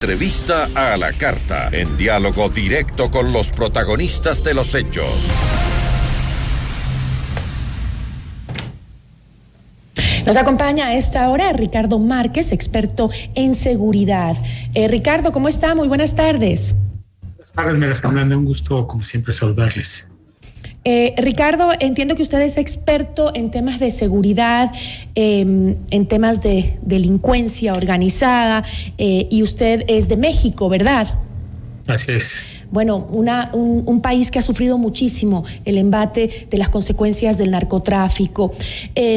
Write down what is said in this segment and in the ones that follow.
Entrevista a la carta, en diálogo directo con los protagonistas de los hechos. Nos acompaña a esta hora Ricardo Márquez, experto en seguridad. Ricardo, ¿cómo está? Muy buenas tardes. Buenas tardes, María Fernanda. Un gusto, como siempre, saludarles. Ricardo, entiendo que usted es experto en temas de seguridad, en temas de delincuencia organizada, y usted es de México, ¿verdad? Así es. Bueno, un país que ha sufrido muchísimo el embate de las consecuencias del narcotráfico.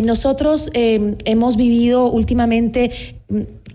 Nosotros hemos vivido últimamente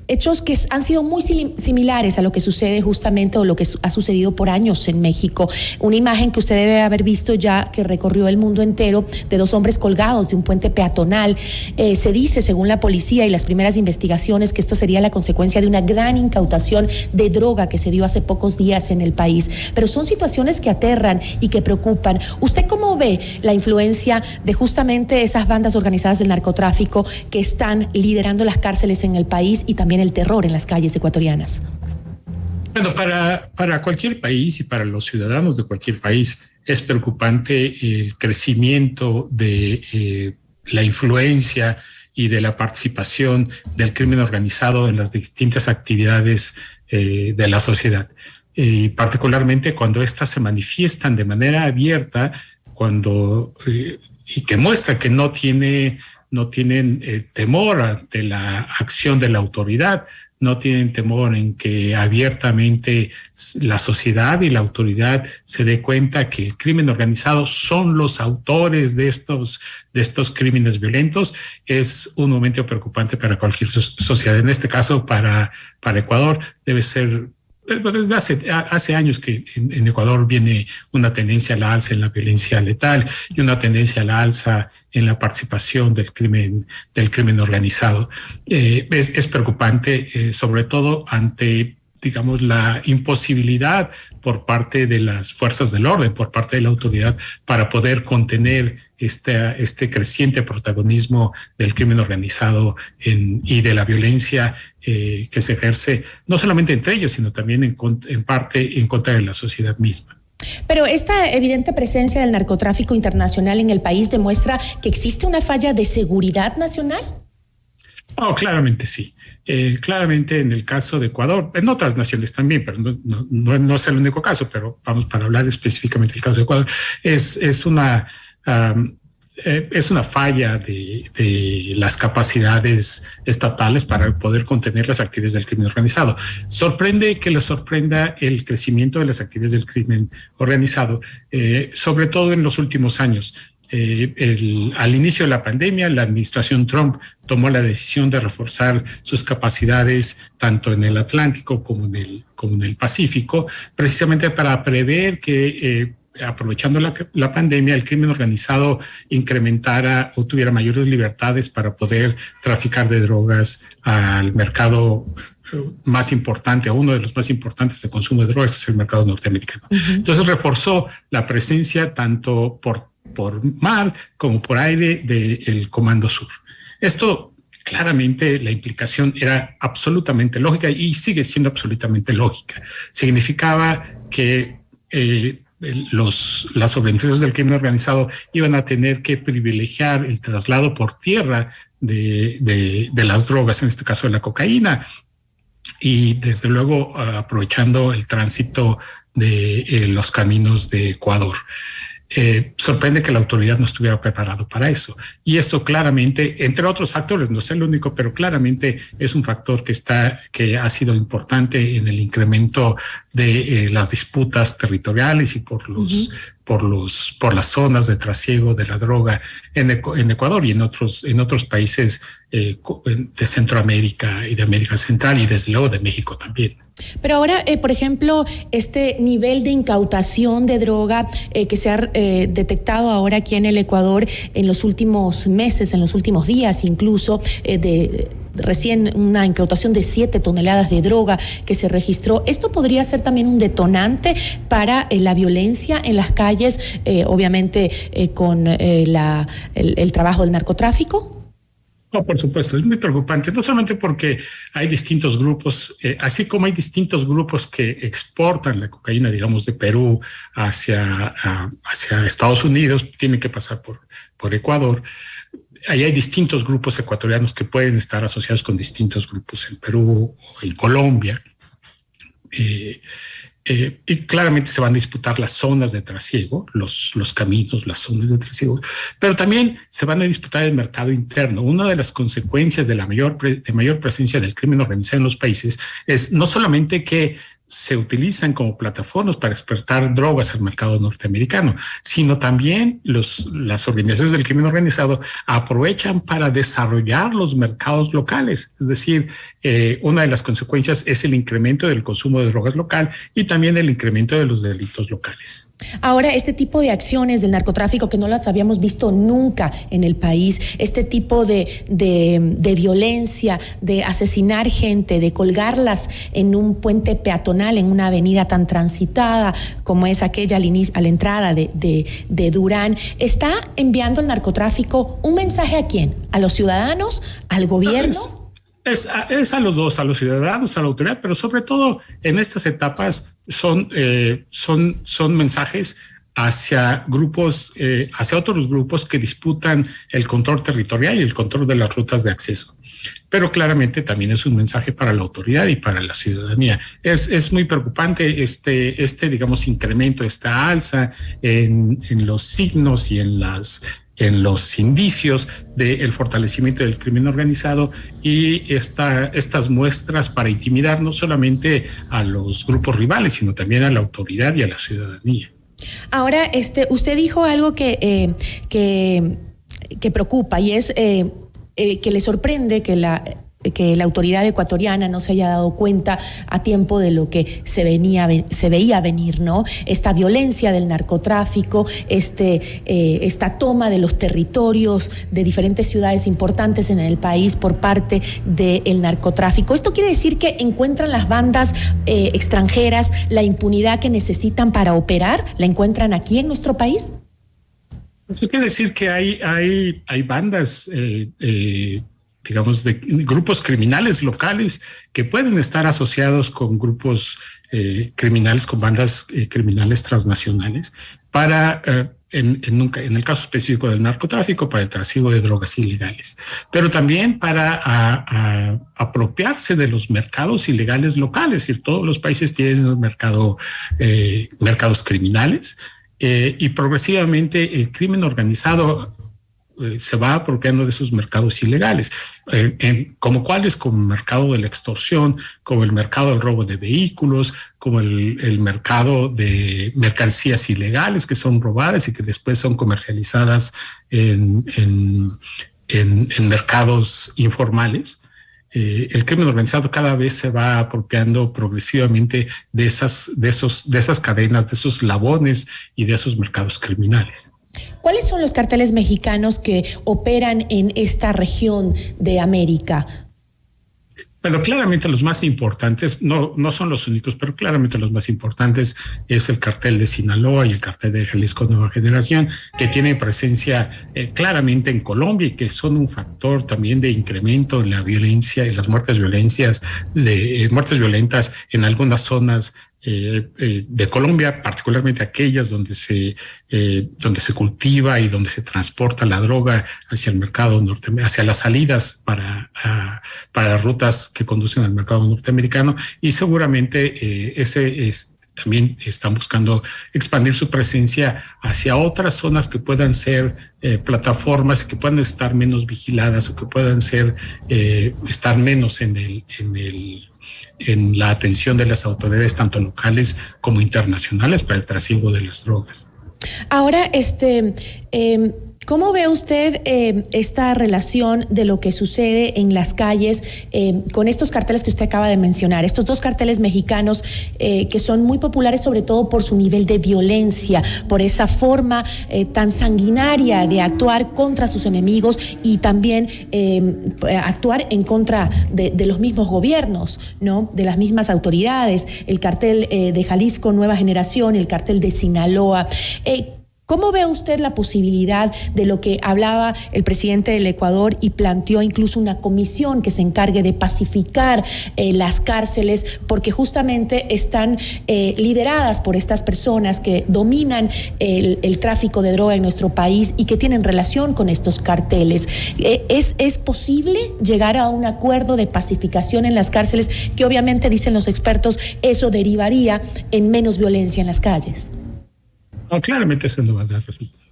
hechos que han sido muy similares a lo que sucede justamente o lo que ha sucedido por años en México. Una imagen que usted debe haber visto ya, que recorrió el mundo entero, de dos hombres colgados de un puente peatonal. Se dice, según la policía y las primeras investigaciones, que esto sería la consecuencia de una gran incautación de droga que se dio hace pocos días en el país. Pero son situaciones que aterran y que preocupan. ¿Usted cómo ve la influencia de justamente esas bandas organizadas del narcotráfico que están liderando las cárceles en el país y también el terror en las calles ecuatorianas? Bueno, para cualquier país y para los ciudadanos de cualquier país es preocupante el crecimiento de la influencia y de la participación del crimen organizado en las distintas actividades de la sociedad. Y particularmente cuando éstas se manifiestan de manera abierta, y que muestra que no tienen temor ante la acción de la autoridad, no tienen temor en que abiertamente la sociedad y la autoridad se dé cuenta que el crimen organizado son los autores de estos crímenes violentos. Es un momento preocupante para cualquier sociedad. En este caso, para Ecuador, debe ser. Desde hace años que en Ecuador viene una tendencia a la alza en la violencia letal y una tendencia a la alza en la participación del crimen organizado. Es preocupante, sobre todo ante, digamos, la imposibilidad por parte de las fuerzas del orden, por parte de la autoridad, para poder contener este creciente protagonismo del crimen organizado y de la violencia que se ejerce no solamente entre ellos, sino también en parte en contra de la sociedad misma. Pero esta evidente presencia del narcotráfico internacional en el país demuestra que existe una falla de seguridad nacional. Oh, claramente sí. Claramente en el caso de Ecuador, en otras naciones también, pero no es el único caso, pero vamos, para hablar específicamente del caso de Ecuador, es una falla de las capacidades estatales para poder contener las actividades del crimen organizado. Sorprende que les sorprenda el crecimiento de las actividades del crimen organizado, sobre todo en los últimos años. Al inicio de la pandemia, la administración Trump tomó la decisión de reforzar sus capacidades tanto en el Atlántico como en el Pacífico, precisamente para prever que aprovechando la pandemia, el crimen organizado incrementara o tuviera mayores libertades para poder traficar de drogas al mercado más importante, uno de los más importantes de consumo de drogas, es el mercado norteamericano. Uh-huh. Entonces reforzó la presencia tanto por mar como por aire del Comando Sur. Esto, claramente, la implicación era absolutamente lógica y sigue siendo absolutamente lógica. Significaba que las organizaciones del crimen organizado iban a tener que privilegiar el traslado por tierra de las drogas, en este caso de la cocaína, y desde luego aprovechando el tránsito de los caminos de Ecuador. Sorprende que la autoridad no estuviera preparado para eso. Y esto claramente, entre otros factores, no es el único, pero claramente es un factor que ha sido importante en el incremento de las disputas territoriales y por las zonas de trasiego de la droga en Ecuador y en otros países de Centroamérica y de América Central y desde luego de México también. Pero ahora, por ejemplo, este nivel de incautación de droga que se ha detectado ahora aquí en el Ecuador en los últimos meses, en los últimos días incluso, recién una incautación de 7 toneladas de droga que se registró. ¿Esto podría ser también un detonante para la violencia en las calles, obviamente con el trabajo del narcotráfico? No, por supuesto, es muy preocupante, no solamente porque hay distintos grupos, así como hay distintos grupos que exportan la cocaína, digamos, de Perú hacia Estados Unidos, tienen que pasar por Ecuador. Ahí hay distintos grupos ecuatorianos que pueden estar asociados con distintos grupos en Perú o en Colombia. Y claramente se van a disputar las zonas de trasiego, los caminos, las zonas de trasiego, pero también se van a disputar el mercado interno. Una de las consecuencias de mayor presencia del crimen organizado en los países es no solamente que se utilizan como plataformas para exportar drogas al mercado norteamericano, sino también las organizaciones del crimen organizado aprovechan para desarrollar los mercados locales. Es decir, una de las consecuencias es el incremento del consumo de drogas local y también el incremento de los delitos locales. Ahora, este tipo de acciones del narcotráfico que no las habíamos visto nunca en el país, este tipo de violencia, de asesinar gente, de colgarlas en un puente peatonal, en una avenida tan transitada como es aquella a la entrada de Durán, ¿está enviando el narcotráfico un mensaje a quién? ¿A los ciudadanos? ¿Al gobierno? Es a los dos, a los ciudadanos, a la autoridad, pero sobre todo en estas etapas son mensajes hacia grupos, hacia otros grupos que disputan el control territorial y el control de las rutas de acceso. Pero claramente también es un mensaje para la autoridad y para la ciudadanía. Es muy preocupante digamos, incremento, esta alza en los signos y en los indicios del fortalecimiento del crimen organizado y estas muestras para intimidar no solamente a los grupos rivales, sino también a la autoridad y a la ciudadanía. Ahora, usted dijo algo que preocupa y es que le sorprende que la autoridad ecuatoriana no se haya dado cuenta a tiempo de lo que se veía venir, ¿no? Esta violencia del narcotráfico, esta toma de los territorios de diferentes ciudades importantes en el país por parte del narcotráfico. ¿Esto quiere decir que encuentran las bandas extranjeras la impunidad que necesitan para operar? ¿La encuentran aquí en nuestro país? Eso quiere decir que hay bandas digamos, de grupos criminales locales que pueden estar asociados con grupos criminales, con bandas criminales transnacionales para, en el caso específico del narcotráfico, para el trasiego de drogas ilegales, pero también para apropiarse de los mercados ilegales locales. Es decir, todos los países tienen un mercados criminales y progresivamente el crimen organizado se va apropiando de esos mercados ilegales, como cuáles, como el mercado de la extorsión, como el mercado del robo de vehículos, como el mercado de mercancías ilegales que son robadas y que después son comercializadas en mercados informales. El crimen organizado cada vez se va apropiando progresivamente de esas cadenas, de esos eslabones y de esos mercados criminales. ¿Cuáles son los carteles mexicanos que operan en esta región de América? Bueno, claramente los más importantes, no son los únicos, pero claramente los más importantes es el cartel de Sinaloa y el cartel de Jalisco Nueva Generación, que tienen presencia claramente en Colombia y que son un factor también de incremento en la violencia y las muertes violentas en algunas zonas de Colombia, particularmente aquellas donde se cultiva y donde se transporta la droga hacia el mercado norteamericano, hacia las salidas para las rutas que conducen al mercado norteamericano, y seguramente también están buscando expandir su presencia hacia otras zonas que puedan ser plataformas, que puedan estar menos vigiladas o que puedan estar menos en la atención de las autoridades, tanto locales como internacionales, para el trasiego de las drogas. Ahora, ¿cómo ve usted esta relación de lo que sucede en las calles con estos carteles que usted acaba de mencionar? Estos dos carteles mexicanos que son muy populares sobre todo por su nivel de violencia, por esa forma tan sanguinaria de actuar contra sus enemigos y también actuar en contra de los mismos gobiernos, ¿no? De las mismas autoridades. El cartel de Jalisco Nueva Generación, el cartel de Sinaloa. ¿Cómo ve usted la posibilidad de lo que hablaba el presidente del Ecuador y planteó incluso una comisión que se encargue de pacificar las cárceles, porque justamente están lideradas por estas personas que dominan el tráfico de droga en nuestro país y que tienen relación con estos carteles? ¿Es posible llegar a un acuerdo de pacificación en las cárceles que obviamente, dicen los expertos, eso derivaría en menos violencia en las calles? No, claramente eso no va a dar resultados.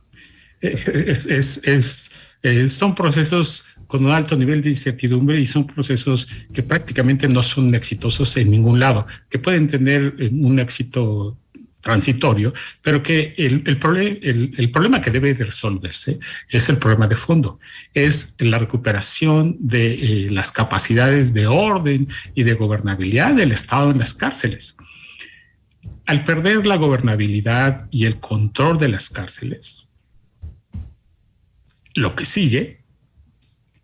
Son procesos con un alto nivel de incertidumbre y son procesos que prácticamente no son exitosos en ningún lado, que pueden tener un éxito transitorio, pero que el problema que debe de resolverse es el problema de fondo, es la recuperación de las capacidades de orden y de gobernabilidad del Estado en las cárceles. Al perder la gobernabilidad y el control de las cárceles, lo que sigue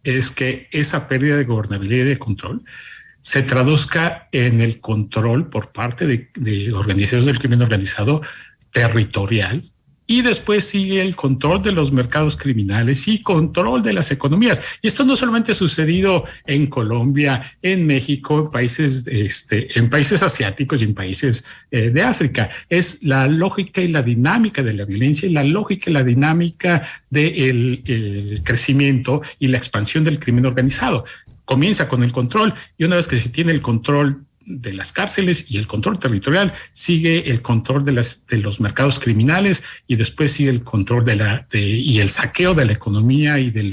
es que esa pérdida de gobernabilidad y de control se traduzca en el control por parte de organizaciones del crimen organizado territorial, y después sigue el control de los mercados criminales y control de las economías. Y esto no solamente ha sucedido en Colombia, en México, en países asiáticos y en países de África. Es la lógica y la dinámica de la violencia y la lógica y la dinámica del crecimiento y la expansión del crimen organizado. Comienza con el control, y una vez que se tiene el control de las cárceles y el control territorial, sigue el control de los mercados criminales, y después sigue el control y el saqueo de la economía y de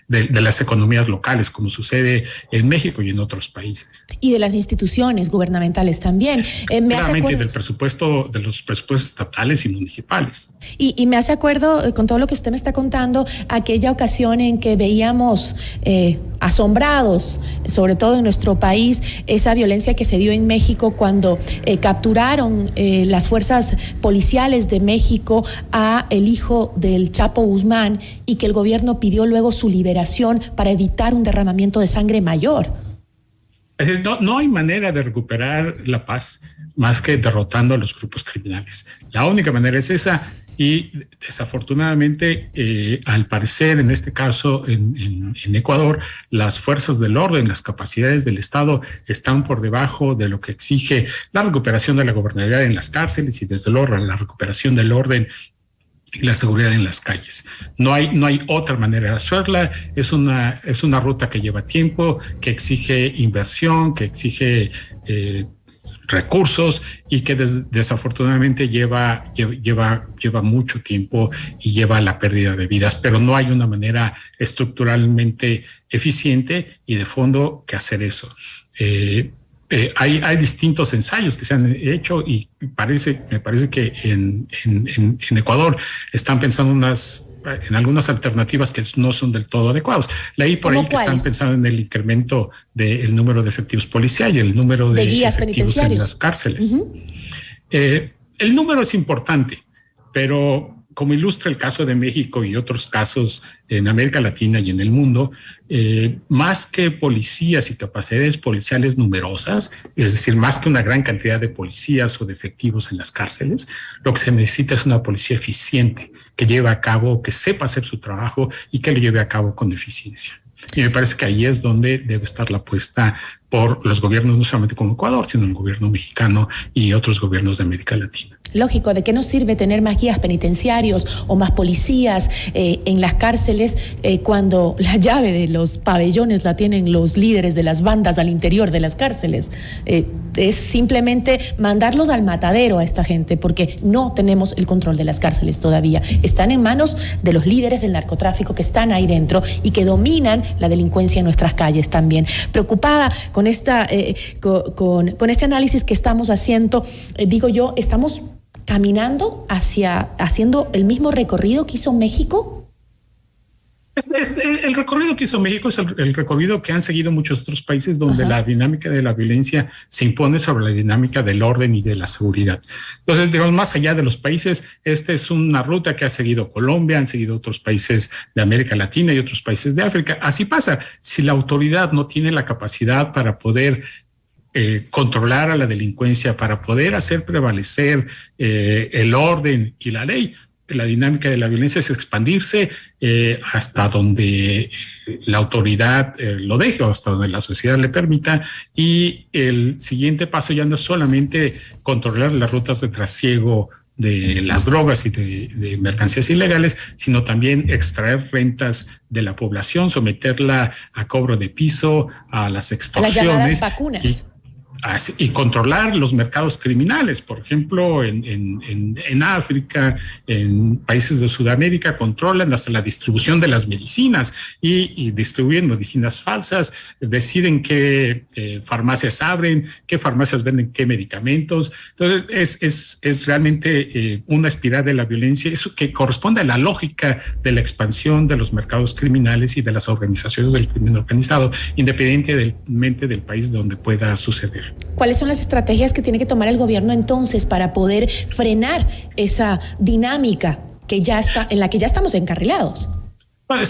las economías locales, como sucede en México y en otros países. Y de las instituciones gubernamentales también. Claramente del presupuesto, de los presupuestos estatales y municipales. Y me hace acuerdo, con todo lo que usted me está contando, aquella ocasión en que veíamos asombrados, sobre todo en nuestro país, esa violencia que se dio en México cuando capturaron las fuerzas policiales de México a el hijo del Chapo Guzmán, y que el gobierno pidió luego su liberación para evitar un derramamiento de sangre mayor. No hay manera de recuperar la paz más que derrotando a los grupos criminales. La única manera es esa. Y desafortunadamente, al parecer, en este caso, en Ecuador, las fuerzas del orden, las capacidades del Estado están por debajo de lo que exige la recuperación de la gobernabilidad en las cárceles y, desde luego, la recuperación del orden y la seguridad en las calles. No hay otra manera de hacerla. Es una ruta que lleva tiempo, que exige inversión, que exige recursos, y que desafortunadamente lleva mucho tiempo y lleva a la pérdida de vidas, pero no hay una manera estructuralmente eficiente y de fondo que hacer eso. Hay distintos ensayos que se han hecho, y me parece que en Ecuador están pensando en algunas alternativas que no son del todo adecuadas. Leí por ahí que están pensando en el incremento del número de efectivos policiales y el número de guías efectivos en las cárceles. Uh-huh. El número es importante, pero como ilustra el caso de México y otros casos en América Latina y en el mundo, más que policías y capacidades policiales numerosas, es decir, más que una gran cantidad de policías o de efectivos en las cárceles, lo que se necesita es una policía eficiente, que lleve a cabo, que sepa hacer su trabajo y que lo lleve a cabo con eficiencia. Y me parece que ahí es donde debe estar la apuesta por los gobiernos, no solamente como Ecuador, sino el gobierno mexicano y otros gobiernos de América Latina. Lógico, ¿de qué nos sirve tener más guías penitenciarios o más policías en las cárceles cuando la llave de los pabellones la tienen los líderes de las bandas al interior de las cárceles? Es simplemente mandarlos al matadero a esta gente, porque no tenemos el control de las cárceles todavía. Están en manos de los líderes del narcotráfico que están ahí dentro y que dominan la delincuencia en nuestras calles también. Preocupada con con este análisis que estamos haciendo, digo yo, estamos haciendo el mismo recorrido que hizo México. El recorrido que hizo México es el recorrido que han seguido muchos otros países, donde la dinámica de la violencia se impone sobre la dinámica del orden y de la seguridad. Entonces, digamos, más allá de los países, esta es una ruta que ha seguido Colombia, han seguido otros países de América Latina y otros países de África. Así pasa. Si la autoridad no tiene la capacidad para poder controlar a la delincuencia, para poder hacer prevalecer el orden y la ley, la dinámica de la violencia es expandirse hasta donde la autoridad lo deje o hasta donde la sociedad le permita, y el siguiente paso ya no es solamente controlar las rutas de trasiego de las drogas y de mercancías ilegales, sino también extraer rentas de la población, someterla a cobro de piso, a las extorsiones. A las llamadas vacunas. Y controlar los mercados criminales. Por ejemplo, en África, en países de Sudamérica, controlan hasta la distribución de las medicinas y distribuyen medicinas falsas, deciden qué farmacias abren, qué farmacias venden qué medicamentos. Entonces, es realmente una espiral de la violencia, eso que corresponde a la lógica de la expansión de los mercados criminales y de las organizaciones del crimen organizado, independientemente del país donde pueda suceder. ¿Cuáles son las estrategias que tiene que tomar el gobierno entonces para poder frenar esa dinámica en la que ya estamos encarrilados? Bueno,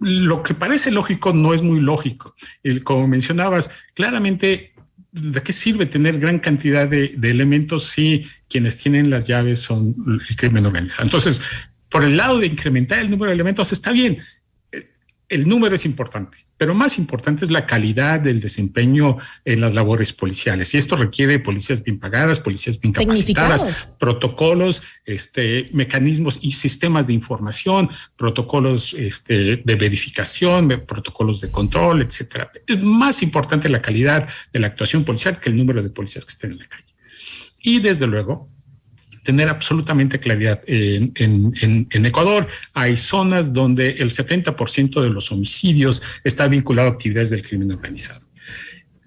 lo que parece lógico no es muy lógico. Como mencionabas, claramente, ¿de qué sirve tener gran cantidad de elementos si quienes tienen las llaves son el crimen organizado? Entonces, por el lado de incrementar el número de elementos está bien. El número es importante, pero más importante es la calidad del desempeño en las labores policiales. Y esto requiere policías bien pagadas, policías bien capacitadas, protocolos, mecanismos y sistemas de información, protocolos de verificación, protocolos de control, etcétera. Es más importante la calidad de la actuación policial que el número de policías que estén en la calle. Y desde luego, tener absolutamente claridad. En Ecuador hay zonas donde el 70% de los homicidios está vinculado a actividades del crimen organizado.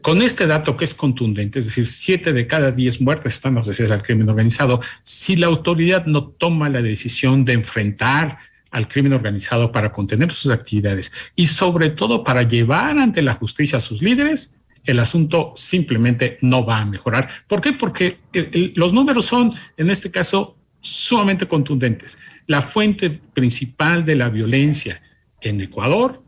Con este dato que es contundente, es decir, 7 de cada 10 muertes están asociadas al crimen organizado, si la autoridad no toma la decisión de enfrentar al crimen organizado para contener sus actividades y sobre todo para llevar ante la justicia a sus líderes, el asunto simplemente no va a mejorar. ¿Por qué? Porque los números son, en este caso, sumamente contundentes. La fuente principal de la violencia en Ecuador,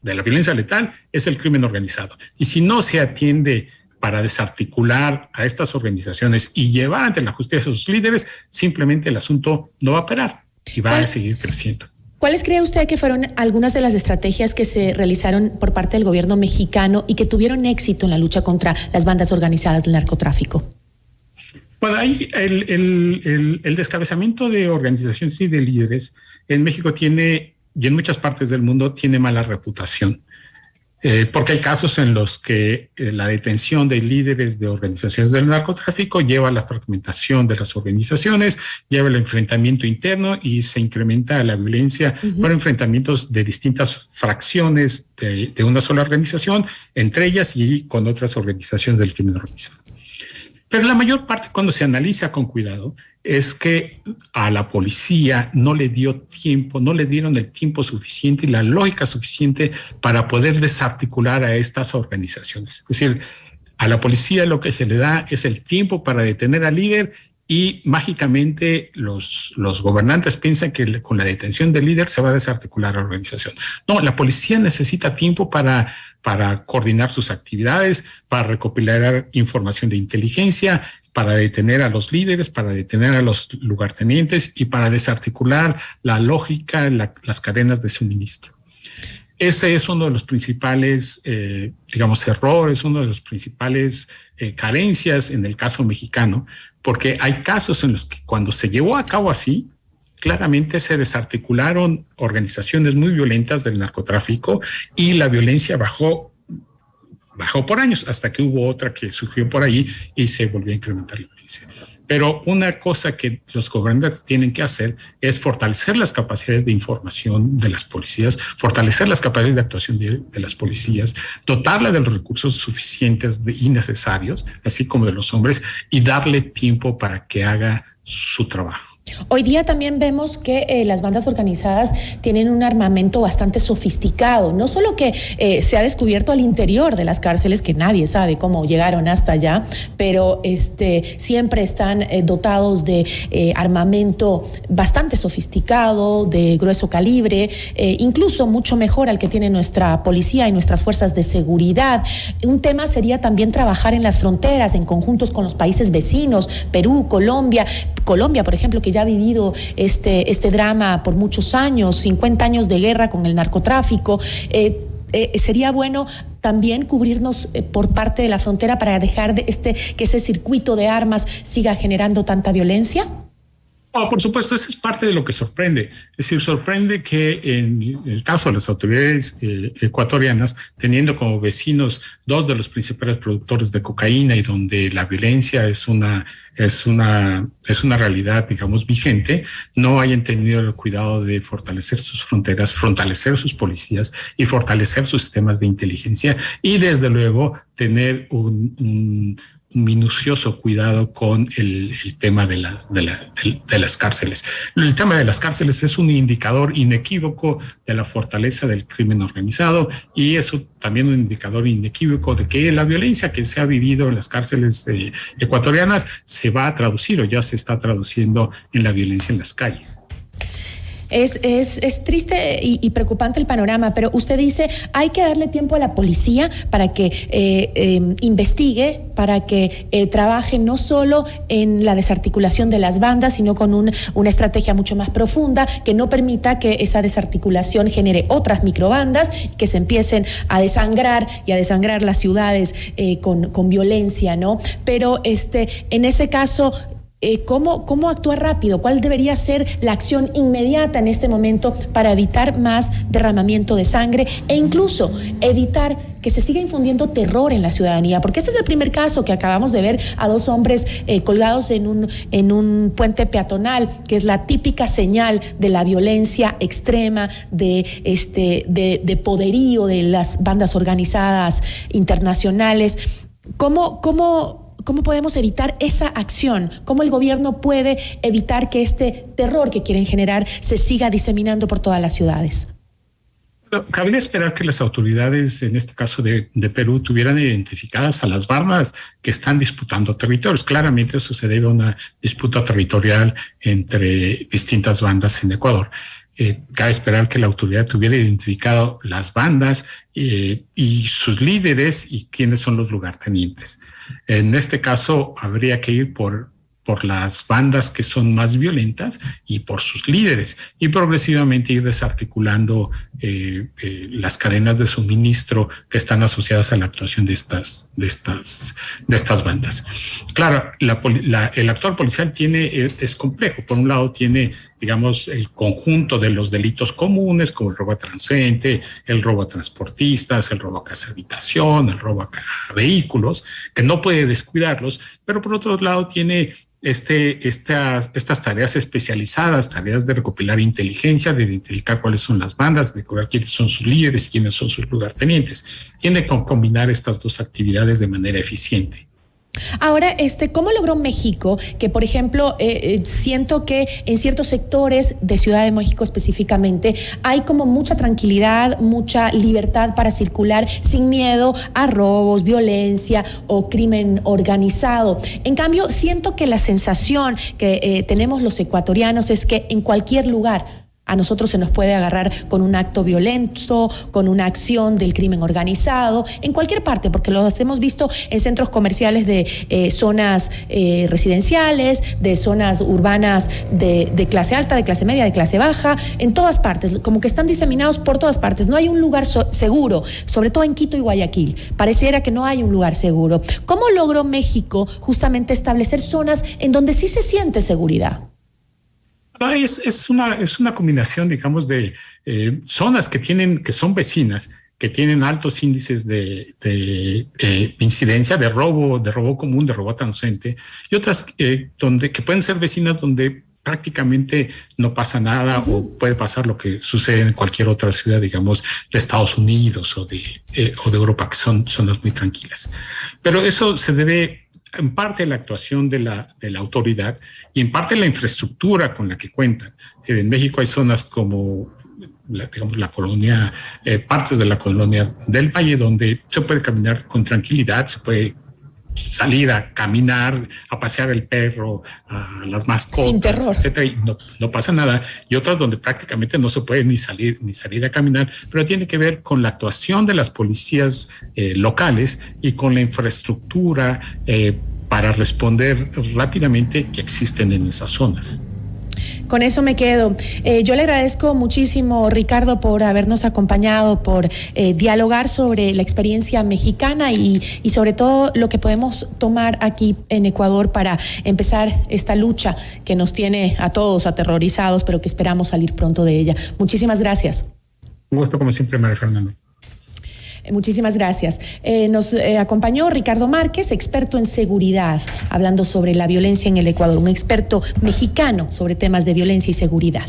de la violencia letal, es el crimen organizado. Y si no se atiende para desarticular a estas organizaciones y llevar ante la justicia a sus líderes, simplemente el asunto no va a parar y va a seguir creciendo. ¿Cuáles cree usted que fueron algunas de las estrategias que se realizaron por parte del gobierno mexicano y que tuvieron éxito en la lucha contra las bandas organizadas del narcotráfico? Bueno, hay el descabezamiento de organizaciones y de líderes en México tiene, y en muchas partes del mundo, tiene mala reputación. Porque hay casos en los que la detención de líderes de organizaciones del narcotráfico lleva a la fragmentación de las organizaciones, lleva al enfrentamiento interno y se incrementa la violencia por enfrentamientos de distintas fracciones de una sola organización, entre ellas y con otras organizaciones del crimen organizado. Pero la mayor parte, cuando se analiza con cuidado, es que a la policía no le dieron el tiempo suficiente y la lógica suficiente para poder desarticular a estas organizaciones. Es decir, a la policía lo que se le da es el tiempo para detener al líder y mágicamente los gobernantes piensan que con la detención del líder se va a desarticular la organización. No, la policía necesita tiempo para coordinar sus actividades, para recopilar información de inteligencia, para detener a los líderes, para detener a los lugartenientes y para desarticular la lógica, las cadenas de suministro. Ese es uno de los principales, errores, uno de los principales carencias en el caso mexicano, porque hay casos en los que cuando se llevó a cabo así, claramente se desarticularon organizaciones muy violentas del narcotráfico y la violencia bajó por años hasta que hubo otra que surgió por ahí y se volvió a incrementar la violencia. Pero una cosa que los gobernantes tienen que hacer es fortalecer las capacidades de información de las policías, fortalecer las capacidades de actuación de las policías, dotarla de los recursos suficientes y necesarios, así como de los hombres, y darle tiempo para que haga su trabajo. Hoy día también vemos que las bandas organizadas tienen un armamento bastante sofisticado, no solo que se ha descubierto al interior de las cárceles, que nadie sabe cómo llegaron hasta allá, pero siempre están dotados de armamento bastante sofisticado, de grueso calibre, incluso mucho mejor al que tiene nuestra policía y nuestras fuerzas de seguridad. Un tema sería también trabajar en las fronteras, en conjuntos con los países vecinos, Perú, Colombia, por ejemplo, que ya ha vivido este drama por muchos años, 50 años de guerra con el narcotráfico. Sería bueno también cubrirnos por parte de la frontera para dejar que ese circuito de armas siga generando tanta violencia. Oh, por supuesto, eso es parte de lo que sorprende. Es decir, sorprende que en el caso de las autoridades ecuatorianas, teniendo como vecinos dos de los principales productores de cocaína y donde la violencia es una realidad, digamos, vigente, no hayan tenido el cuidado de fortalecer sus fronteras, fortalecer sus policías y fortalecer sus sistemas de inteligencia y, desde luego, tener un minucioso cuidado con el tema de las cárceles. El tema de las cárceles es un indicador inequívoco de la fortaleza del crimen organizado y es también un indicador inequívoco de que la violencia que se ha vivido en las cárceles ecuatorianas se va a traducir o ya se está traduciendo en la violencia en las calles. Es triste y preocupante el panorama, pero usted dice hay que darle tiempo a la policía para que investigue, para que trabaje no solo en la desarticulación de las bandas, sino con una estrategia mucho más profunda que no permita que esa desarticulación genere otras microbandas que se empiecen a desangrar las ciudades con violencia, ¿no? Pero en ese caso, ¿cómo actuar rápido? ¿Cuál debería ser la acción inmediata en este momento para evitar más derramamiento de sangre e incluso evitar que se siga infundiendo terror en la ciudadanía? Porque este es el primer caso que acabamos de ver a dos hombres colgados en un puente peatonal, que es la típica señal de la violencia extrema, de poderío de las bandas organizadas internacionales. ¿Cómo podemos evitar esa acción? ¿Cómo el gobierno puede evitar que este terror que quieren generar se siga diseminando por todas las ciudades? Cabría esperar que las autoridades, en este caso de Perú, tuvieran identificadas a las bandas que están disputando territorios. Claramente eso se debe a una disputa territorial entre distintas bandas en Ecuador. Cabe esperar que la autoridad tuviera identificado las bandas y sus líderes y quiénes son los lugartenientes. En este caso, habría que ir por las bandas que son más violentas y por sus líderes y progresivamente ir desarticulando las cadenas de suministro que están asociadas a la actuación de estas bandas. Claro, el actor policial es complejo. Por un lado tiene, digamos, el conjunto de los delitos comunes como el robo a transeúnte, el robo a transportistas, el robo a casa habitación, el robo a vehículos, que no puede descuidarlos, pero por otro lado tiene estas tareas especializadas, tareas de recopilar inteligencia, de identificar cuáles son las bandas, de recordar quiénes son sus líderes y quiénes son sus lugartenientes. Tiene que combinar estas dos actividades de manera eficiente. Ahora, ¿cómo logró México que, por ejemplo, siento que en ciertos sectores de Ciudad de México específicamente hay como mucha tranquilidad, mucha libertad para circular sin miedo a robos, violencia o crimen organizado? En cambio, siento que la sensación que tenemos los ecuatorianos es que en cualquier lugar a nosotros se nos puede agarrar con un acto violento, con una acción del crimen organizado, en cualquier parte, porque los hemos visto en centros comerciales de zonas residenciales, de zonas urbanas de clase alta, de clase media, de clase baja, en todas partes, como que están diseminados por todas partes. No hay un lugar seguro, sobre todo en Quito y Guayaquil. Pareciera que no hay un lugar seguro. ¿Cómo logró México justamente establecer zonas en donde sí se siente seguridad? Es una combinación, digamos, de zonas que son vecinas, que tienen altos índices de incidencia de robo común, de robo a transeúnte, y otras que pueden ser vecinas donde prácticamente no pasa nada o puede pasar lo que sucede en cualquier otra ciudad, digamos, de Estados Unidos o de Europa, que son zonas muy tranquilas. Pero eso se debe en parte a la actuación de la autoridad y en parte a la infraestructura con la que cuentan. En México hay zonas como, digamos, la colonia, partes de la colonia del Valle donde se puede caminar con tranquilidad, se puede salir a caminar, a pasear el perro, a las mascotas, sin terror, etcétera, y no pasa nada. Y otras donde prácticamente no se puede ni salir a caminar, pero tiene que ver con la actuación de las policías locales y con la infraestructura para responder rápidamente que existen en esas zonas. Con eso me quedo. Yo le agradezco muchísimo, Ricardo, por habernos acompañado, por dialogar sobre la experiencia mexicana y sobre todo lo que podemos tomar aquí en Ecuador para empezar esta lucha que nos tiene a todos aterrorizados, pero que esperamos salir pronto de ella. Muchísimas gracias. Un gusto como siempre, María Fernanda. Muchísimas gracias. Nos acompañó Ricardo Márquez, experto en seguridad, hablando sobre la violencia en el Ecuador, un experto mexicano sobre temas de violencia y seguridad.